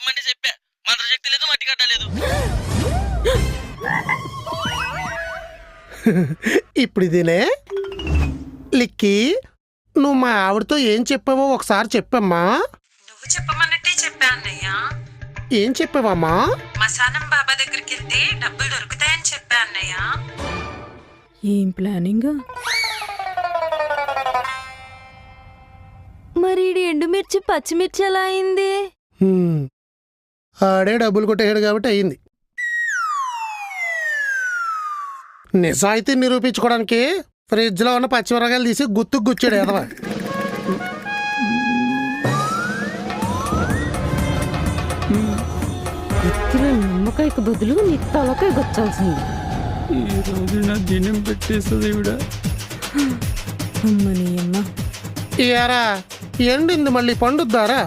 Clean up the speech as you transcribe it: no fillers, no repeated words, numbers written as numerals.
చెప్పమంటే చెప్పా. మంత్రశక్తి లేదు, మట్టి గడ్డ లేదు. ఇప్పుడు ఇదేనే లిక్కి, నువ్వు మా ఆవిడతో ఏం చెప్పావో ఒకసారి చెప్పమ్మా. నువ్వు చెప్పమన్నట్టే చెప్పా అన్నయ్య. ఏం చెప్పావమ్మా? మసానం బాబా దగ్గరికి వెళ్తే డబ్బులు దొరుకుతాయని చెప్పా అన్నయ్య. ఏం ప్లానింగ్? మరి ఎండుమిర్చి పచ్చిమిర్చి ఎలా అయింది? ఆడే డబ్బులు కొట్టేయాడు కాబట్టి అయింది. నిజాయితీ నిరూపించుకోవడానికి ఫ్రిడ్జ్లో ఉన్న పచ్చిమిరకాయలు తీసి గుత్తుకు గుచ్చాడు ఎదవా. నిమ్మకాయకు బదులు నీ తలకాయ గుచ్చాల్సింది. ఈ రోజు నా దినం పెట్టేస్తుంది ఇవిడ. అమ్మని అమ్మ ఏరా ఎండింది మళ్ళీ పండుద్దారా?